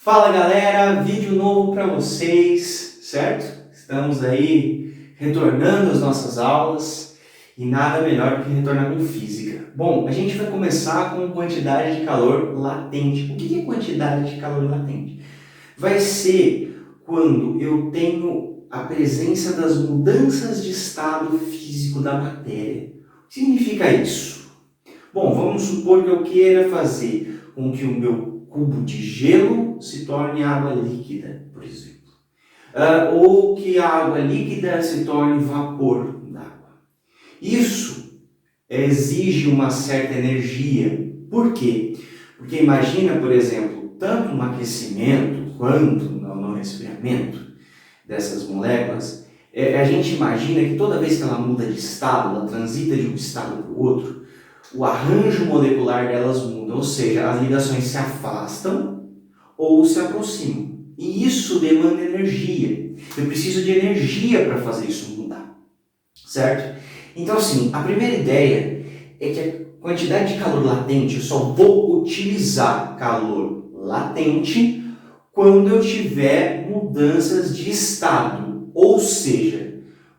Fala galera, vídeo novo para vocês, certo? Estamos aí retornando às nossas aulas e nada melhor do que retornar com física. Bom, a gente vai começar com quantidade de calor latente. O que é quantidade de calor latente? Vai ser quando eu tenho a presença das mudanças de estado físico da matéria. O que significa isso? Bom, vamos supor que eu queira fazer com que o meu cubo de gelo se torne água líquida, por exemplo. Ou que a água líquida se torne vapor d'água. Isso exige uma certa energia. Por quê? Porque imagina, por exemplo, tanto no aquecimento quanto no resfriamento dessas moléculas, a gente imagina que toda vez que ela muda de estado, ela transita de um estado para o outro, o arranjo molecular delas muda, ou seja, as ligações se afastam ou se aproximam. E isso demanda energia. Eu preciso de energia para fazer isso mudar, certo? Então, assim, a primeira ideia é que a quantidade de calor latente, eu só vou utilizar calor latente quando eu tiver mudanças de estado, ou seja,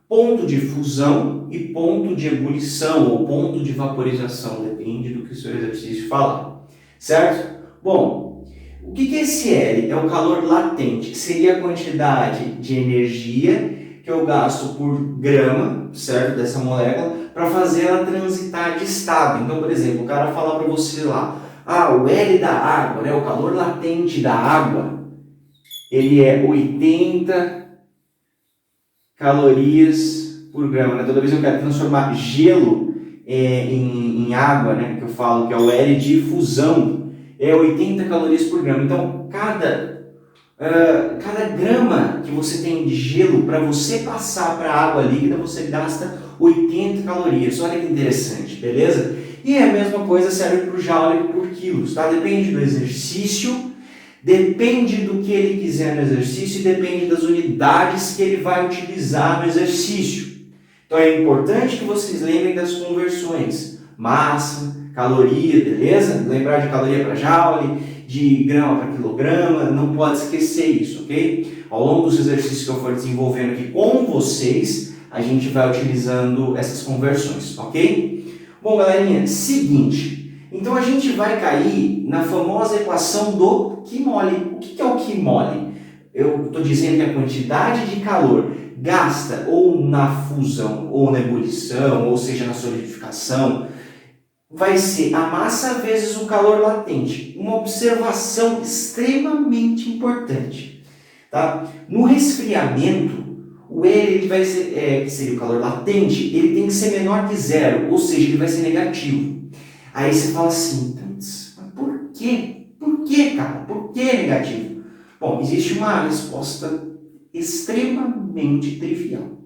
ponto de fusão e ponto de ebulição ou ponto de vaporização, depende do que o seu exercício falar, certo? Bom, o que é esse L? É o calor latente, que seria a quantidade de energia que eu gasto por grama, certo, dessa molécula, para fazer ela transitar de estado. Então, por exemplo, o cara fala para você lá, o L da água, né, o calor latente da água, ele é 80 calorias por grama, né? Toda vez que eu quero transformar gelo em água, né, que eu falo que é o L de fusão, é 80 calorias por grama. Então, cada grama que você tem de gelo, para você passar para a água líquida, você gasta 80 calorias. Olha que interessante, beleza? E a mesma coisa serve para o joule por quilos, tá? Depende do exercício, depende do que ele quiser no exercício e depende das unidades que ele vai utilizar no exercício. Então é importante que vocês lembrem das conversões. Massa, caloria, beleza? Lembrar de caloria para joule, de grama para quilograma, não pode esquecer isso, ok? Ao longo dos exercícios que eu for desenvolvendo aqui com vocês, a gente vai utilizando essas conversões, ok? Bom, galerinha, seguinte. Então a gente vai cair na famosa equação do Q mole. O que é o Q mole? Eu estou dizendo que a quantidade de calor gasta ou na fusão, ou na ebulição, ou seja, na solidificação, vai ser a massa vezes o calor latente. Uma observação extremamente importante. Tá? No resfriamento, o L ele vai ser, que seria o calor latente, ele tem que ser menor que zero, ou seja, ele vai ser negativo. Aí você fala assim, mas por quê? Por que, cara? Por que negativo? Bom, existe uma resposta extremamente trivial.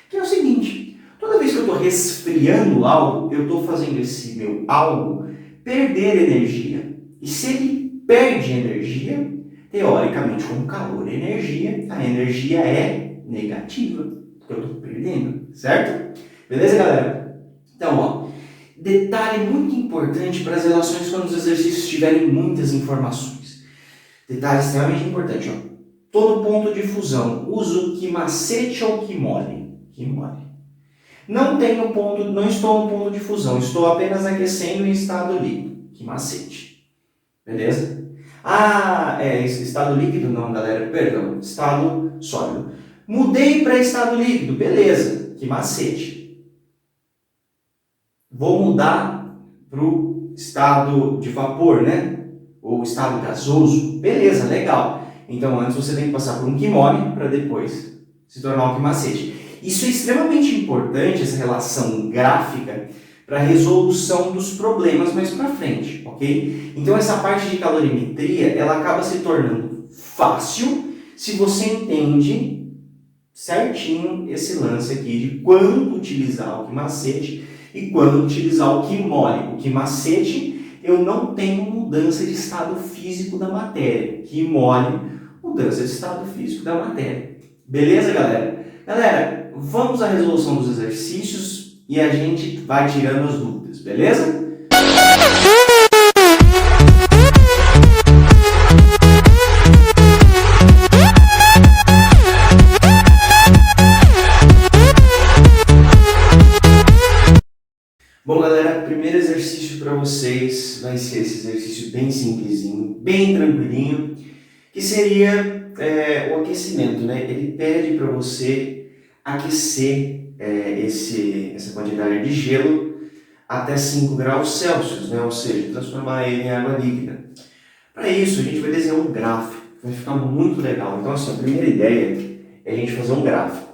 Que é o seguinte, toda vez que eu estou resfriando algo, eu estou fazendo esse meu algo perder energia. E se ele perde energia, teoricamente, como calor é energia, a energia é negativa, porque eu estou perdendo, certo? Beleza, galera? Então, detalhe muito importante para as relações quando os exercícios tiverem muitas informações. Detalhe extremamente importante, todo ponto de fusão, uso Q macete ou Q mole? Q mole. Não estou no ponto de fusão, estou apenas aquecendo em estado líquido, Q macete. Beleza? Estado líquido não, galera, perdão, estado sólido. Mudei para estado líquido, beleza, Q macete. Vou mudar para o estado de vapor, né? Ou estado gasoso. Beleza, legal. Então, antes você tem que passar por um Q mole para depois se tornar um Q macete. Isso é extremamente importante, essa relação gráfica, para a resolução dos problemas mais para frente, ok? Então, essa parte de calorimetria, ela acaba se tornando fácil se você entende certinho esse lance aqui de quando utilizar o Q macete e quando utilizar o Q mole. O Q macete, eu não tenho mudança de estado físico da matéria. Q mole, mudança de estado físico da matéria. Beleza, galera? Galera, vamos à resolução dos exercícios e a gente vai tirando as dúvidas, beleza? bem tranquilinho, que seria o aquecimento, né? Ele pede para você aquecer essa quantidade de gelo até 5 graus Celsius, né? Ou seja, transformar ele em água líquida. Para isso, a gente vai desenhar um gráfico, vai ficar muito legal. Então, assim, a primeira ideia é a gente fazer um gráfico.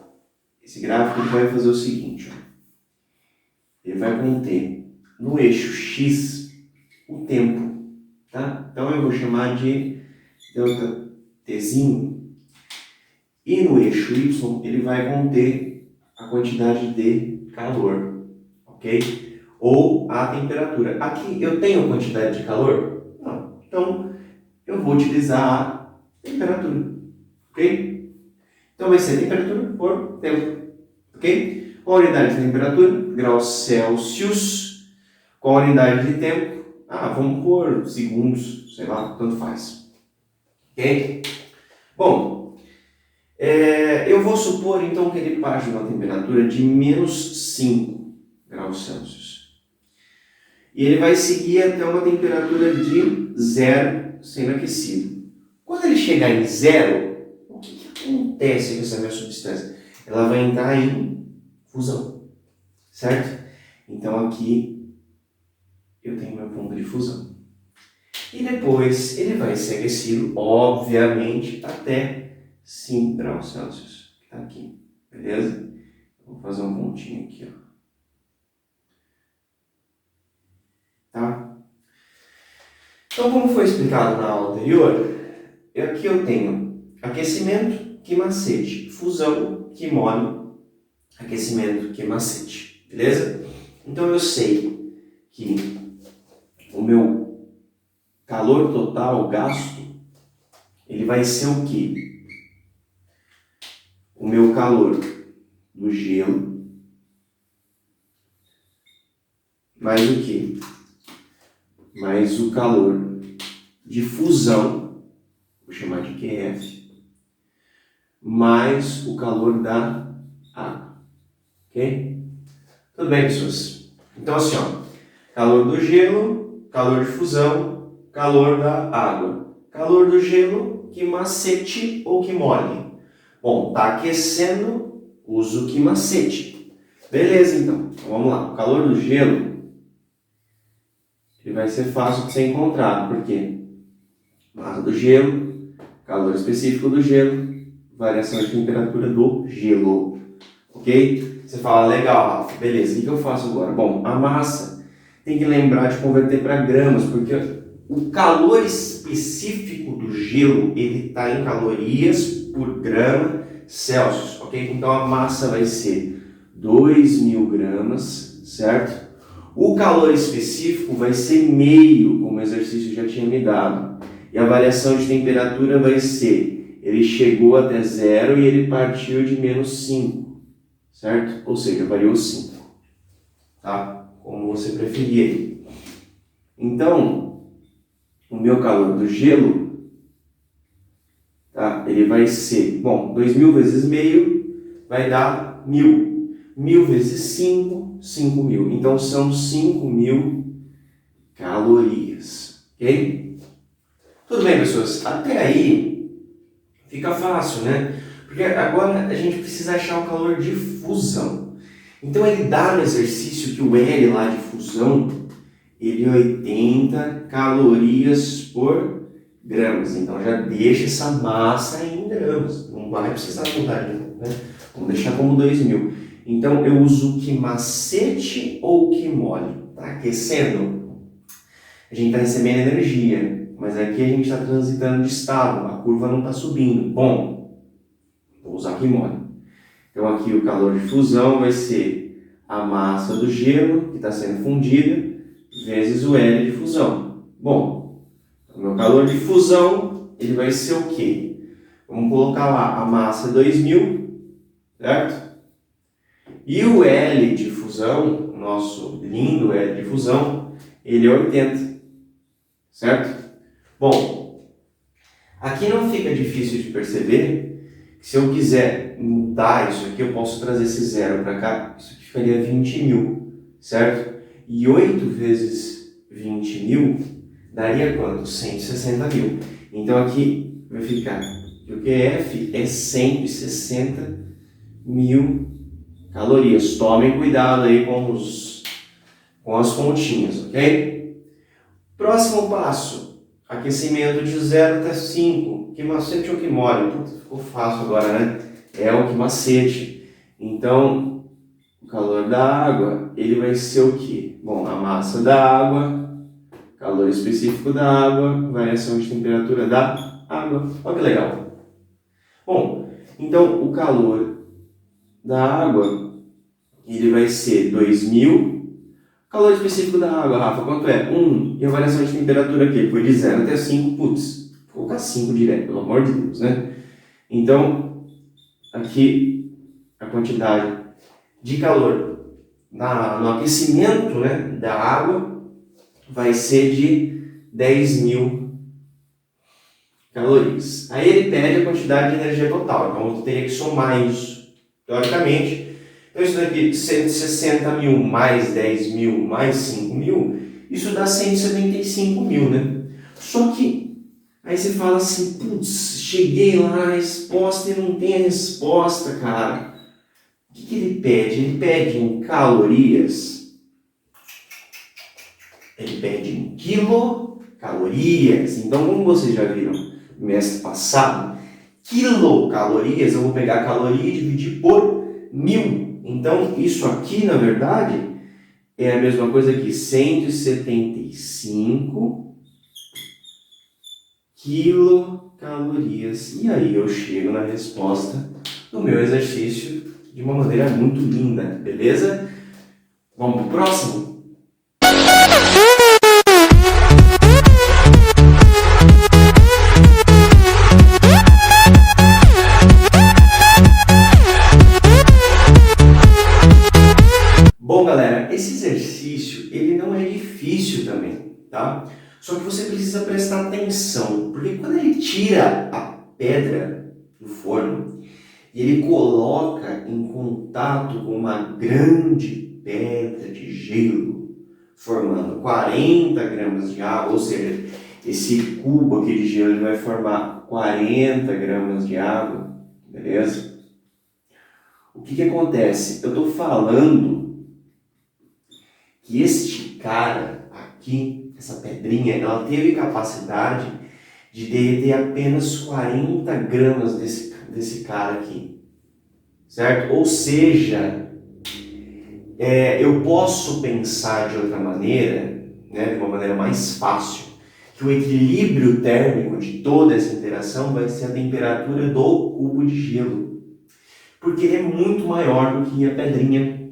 Esse gráfico vai fazer o seguinte, ó. Ele vai conter no eixo X o tempo, tá? Então, eu vou chamar de delta Tzinho. E no eixo Y, ele vai conter a quantidade de calor, ok? Ou a temperatura. Aqui eu tenho quantidade de calor? Não. Então, eu vou utilizar a temperatura, ok? Então, vai ser temperatura por tempo, ok? Qual a unidade de temperatura? Graus Celsius. Qual a unidade de tempo? Vamos por segundos, sei lá, tanto faz. Ok? Bom, eu vou supor então que ele parte de uma temperatura de menos 5 graus Celsius. E ele vai seguir até uma temperatura de 0 sendo aquecido. Quando ele chegar em 0, o que acontece com essa minha substância? Ela vai entrar em fusão, certo? Então aqui eu tenho meu ponto de fusão. E depois ele vai ser aquecido, obviamente, até 5 graus Celsius, que está aqui, beleza? Vou fazer um pontinho aqui, ó. Tá? Então, como foi explicado na aula anterior, aqui eu tenho aquecimento, que macete, fusão, que mole, aquecimento, que macete, beleza? Então eu sei que o meu calor total gasto, ele vai ser o quê? O meu calor do gelo, mais o quê? Mais o calor de fusão, vou chamar de QF, mais o calor da água, ok? Tudo bem, pessoas? Então assim, ó, calor do gelo, calor de fusão, calor da água. Calor do gelo, que macete ou que mole? Bom, tá aquecendo, uso que macete. Beleza, então vamos lá. O calor do gelo, ele vai ser fácil de ser encontrado, porque massa do gelo, calor específico do gelo, variação de temperatura do gelo, ok? Você fala, legal, Rafa, beleza, o que eu faço agora? Bom, a massa tem que lembrar de converter para gramas, porque o calor específico do gelo, ele está em calorias por grama Celsius, ok? Então a massa vai ser 2.000 gramas, certo? O calor específico vai ser meio, como o exercício já tinha me dado. E a variação de temperatura vai ser, ele chegou até 0 e ele partiu de menos 5, certo? Ou seja, variou 5, tá? Como você preferir. Então, o meu calor do gelo, tá? Ele vai ser, bom, 2.000 vezes meio vai dar 1.000. 1.000 vezes 5, 5.000. Então, são 5.000 calorias, ok? Tudo bem, pessoas? Até aí fica fácil, né? Porque agora a gente precisa achar o calor de fusão. Então, ele dá no exercício que o L lá de fusão, ele é 80 calorias por gramas. Então, já deixa essa massa em gramas. Não vai precisar mudar de novo, né? Vamos deixar como 2.000. Então, eu uso que macete ou que mole? Está aquecendo? A gente está recebendo energia, mas aqui a gente está transitando de estado, a curva não está subindo. Bom, vou usar que mole. Então, aqui o calor de fusão vai ser a massa do gelo, que está sendo fundida, vezes o L de fusão. Bom, o meu calor de fusão, ele vai ser o quê? Vamos colocar lá, a massa 2.000, certo? E o L de fusão, o nosso lindo L de fusão, ele é 80, certo? Bom, aqui não fica difícil de perceber que se eu quiser mudar isso aqui, eu posso trazer esse zero para cá, isso aqui ficaria 20.000, certo? E 8 vezes 20.000 daria quanto? 160 mil. Então aqui vai ficar que o QF é 160 mil calorias. Tomem cuidado aí com as continhas, ok? Próximo passo, aquecimento de 0 até 5. Que macete ou que mole? Puta, ficou fácil agora, né? É o que macete. Então, o calor da água, ele vai ser o quê? Bom, a massa da água, calor específico da água, variação de temperatura da água. Olha que legal. Bom, então o calor da água, ele vai ser 2000. Calor específico da água, Rafa, quanto é? 1. E a variação de temperatura aqui foi de 0 até 5. Putz, vou colocar 5 direto, pelo amor de Deus, né? Então, aqui a quantidade de calor no aquecimento, né, da água vai ser de 10.000 calorias. Aí ele pede a quantidade de energia total, então eu teria que somar isso, teoricamente. Então isso daqui, 160 mil mais 10 mil mais 5 mil, isso dá 175 mil, né? Só que aí você fala assim, putz, cheguei lá na resposta e não tem a resposta, cara. O que ele pede? Ele pede em calorias, ele pede em quilocalorias. Então, como vocês já viram no mês passado, quilocalorias, eu vou pegar a caloria e dividir por 1000. Então, isso aqui, na verdade, é a mesma coisa que 175 quilocalorias. E aí eu chego na resposta do meu exercício de uma maneira muito linda, beleza? Vamos pro próximo? Bom, galera, esse exercício, ele não é difícil também, tá? Só que você precisa prestar atenção, porque quando ele tira a pedra do forno e ele coloca em contato com uma grande pedra de gelo, formando 40 gramas de água, ou seja, esse cubo aqui de gelo ele vai formar 40 gramas de água, beleza? O que acontece? Eu estou falando que este cara aqui, essa pedrinha, ela teve capacidade de derreter apenas 40 gramas desse cara aqui, certo? Ou seja, eu posso pensar de outra maneira, né, de uma maneira mais fácil, que o equilíbrio térmico de toda essa interação vai ser a temperatura do cubo de gelo, porque ele é muito maior do que a pedrinha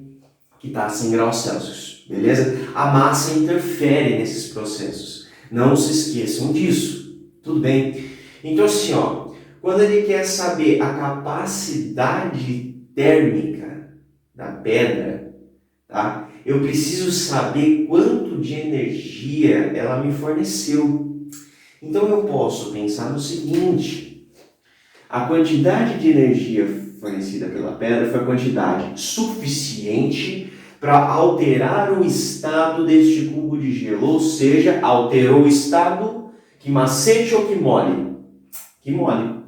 que está a 100 graus Celsius. Beleza? A massa interfere nesses processos. Não se esqueçam disso. Tudo bem? Então assim, ó, quando ele quer saber a capacidade térmica da pedra, tá? Eu preciso saber quanto de energia ela me forneceu. Então eu posso pensar no seguinte: a quantidade de energia fornecida pela pedra foi a quantidade suficiente para alterar o estado deste cubo de gelo, ou seja, alterou o estado, que macete ou que mole? Que mole.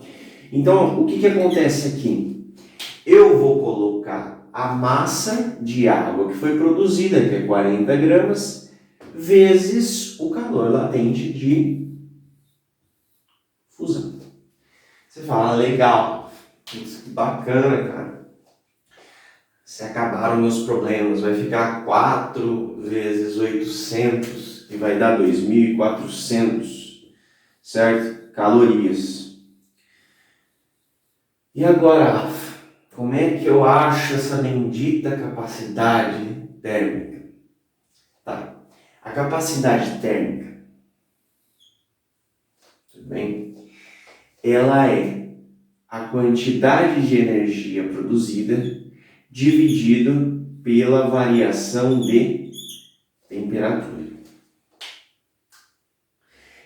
Então, o que acontece aqui? Eu vou colocar a massa de água que foi produzida, que é 40 gramas, vezes o calor latente de fusão. Você fala, legal, isso que bacana, cara. Se acabaram meus problemas, vai ficar 4 vezes 800, que vai dar 2.400, certo? Calorias. E agora, como é que eu acho essa bendita capacidade térmica? Tá. A capacidade térmica, tudo bem? Ela é a quantidade de energia produzida dividido pela variação de temperatura.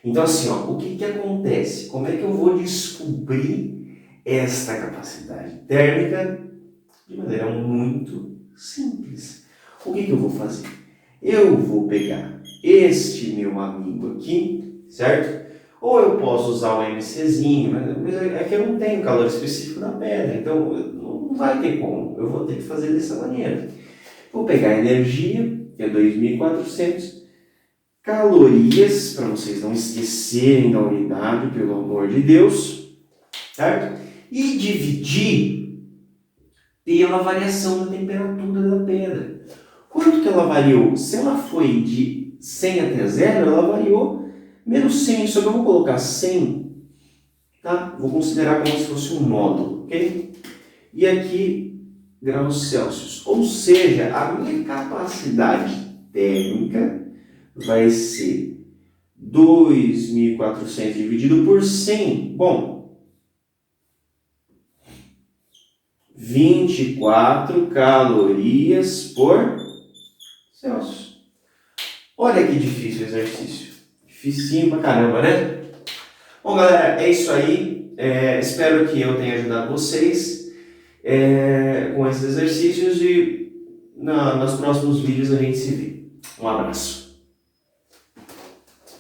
Então assim, ó, o que acontece? Como é que eu vou descobrir esta capacidade térmica? De maneira muito simples. O que eu vou fazer? Eu vou pegar este meu amigo aqui certo? Ou eu posso usar o MCzinho, mas é que eu não tenho calor específico na pedra, então não vai ter como, eu vou ter que fazer dessa maneira. Vou pegar a energia, que é 2.400 calorias, para vocês não esquecerem da unidade, pelo amor de Deus, certo? E dividir pela variação da temperatura da pedra. Quanto que ela variou? Se ela foi de 100 até 0, ela variou menos 100, só que eu vou colocar 100, tá? Vou considerar como se fosse um módulo, ok? E aqui, graus Celsius. Ou seja, a minha capacidade térmica vai ser 2.400 dividido por 100. Bom, 24 calorias por Celsius. Olha que difícil o exercício. Dificinho pra caramba, né? Bom, galera, é isso aí. Espero que eu tenha ajudado vocês com esses exercícios e nos próximos vídeos a gente se vê. Um abraço.